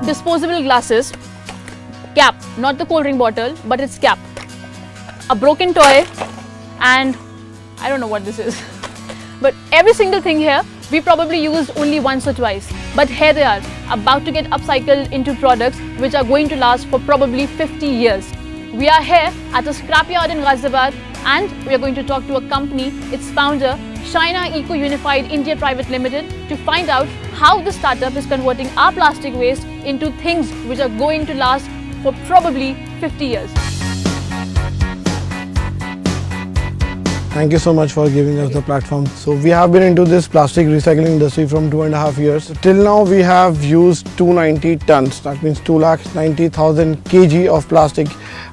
disposable glasses, cap, not the cold drink bottle, but its cap, a broken toy, and I don't know what this is. But every single thing here, we probably used only once or twice. But here they are, about to get upcycled into products which are going to last for probably 50 years. We are here at a scrapyard in Ghaziabad, and we are going to talk to a company, its founder, Shina Eco Unified India Private Limited, to find out how the startup is converting our plastic waste into things which are going to last for probably 50 years. Thank you so much for giving us the platform. So we have been into this plastic recycling industry from 2.5 years. Till now we have used 290 tons, that means 290,000 kg of plastic,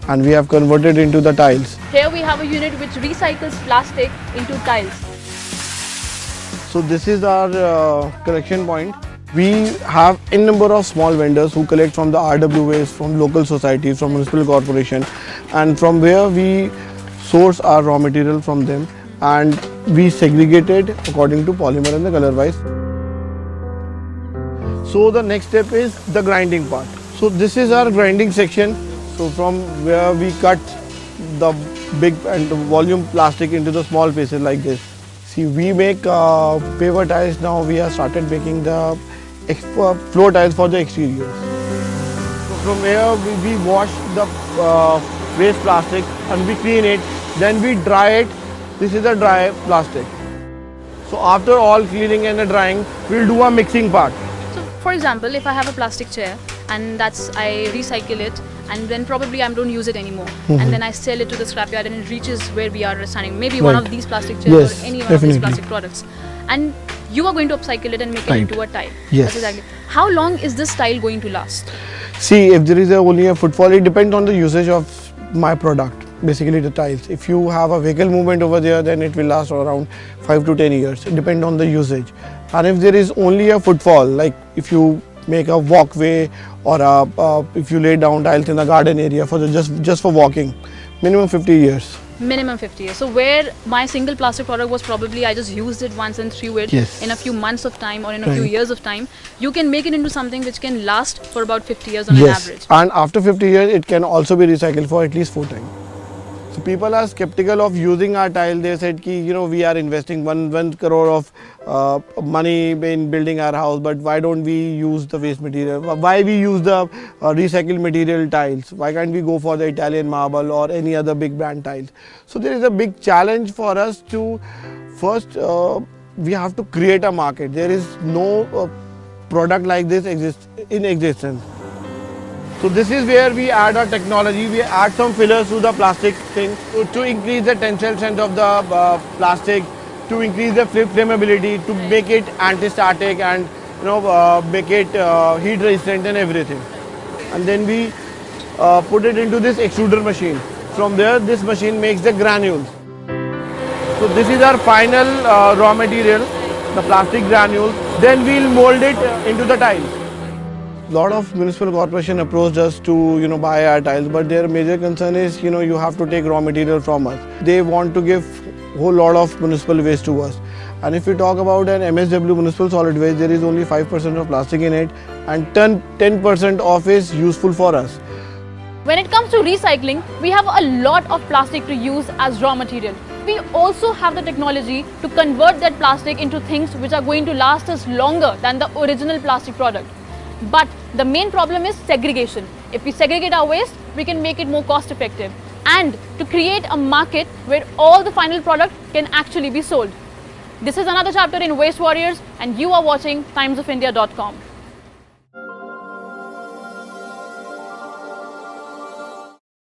and we have converted into the tiles. Here we have a unit which recycles plastic into tiles. So this is our collection point. We have a number of small vendors who collect from the RW waste, from local societies, from municipal corporation, and from where we source our raw material from them, and we segregate it according to polymer and the color wise. So the next step is the grinding part. So this is our grinding section. So from where we cut the big and volume plastic into the small pieces like this. See, we make paver tiles now. We have started making the floor tiles for the exteriors. So from here we wash the waste plastic and we clean it. Then we dry it. This is a dry plastic. So after all cleaning and the drying, we'll do a mixing part. So for example, if I have a plastic chair and I recycle it, and then probably I don't use it anymore, and then I sell it to the scrapyard and it reaches where we are standing, maybe one of these plastic chairs or any one of these plastic products, and you are going to upcycle it and make it into a tile. Yes. That's exactly. How long is this tile going to last? See, if there is only a footfall, it depends on the usage of my product. Basically the tiles. If you have a vehicle movement over there, then it will last around 5 to 10 years. It depends on the usage. And if there is only a footfall, like if you make a walkway or if you lay down tiles in the garden area for just for walking, minimum 50 years. Minimum 50 years. So where my single plastic product was probably I just used it once and threw it in a few months of time or in a few years of time, you can make it into something which can last for about 50 years on an average. And after 50 years, it can also be recycled for at least 4 times. So people are skeptical of using our tile. They said ki, we are investing 1 crore of money in building our house, but why don't we use the waste material? Why we use the recycled material tiles? Why can't we go for the Italian marble or any other big brand tiles? So there is a big challenge for us to first, we have to create a market. There is no product like this in existence. So this is where we add our technology. We add some fillers to the plastic thing to increase the tensile strength of the plastic, to increase the flammability, to make it anti-static and make it heat resistant and everything. And then we put it into this extruder machine. From there, this machine makes the granules. So this is our final raw material, the plastic granules. Then we'll mold it into the tiles. Lot of municipal corporation approached us to buy our tiles, but their major concern is you have to take raw material from us. They want to give whole lot of municipal waste to us, and if we talk about an MSW municipal solid waste, there is only 5% of plastic in it, and 10% of is useful for us. When it comes to recycling, we have a lot of plastic to use as raw material. We also have the technology to convert that plastic into things which are going to last us longer than the original plastic product. But the main problem is segregation. If we segregate our waste, we can make it more cost effective and to create a market where all the final product can actually be sold. This is another chapter in Waste Warriors, and you are watching timesofindia.com.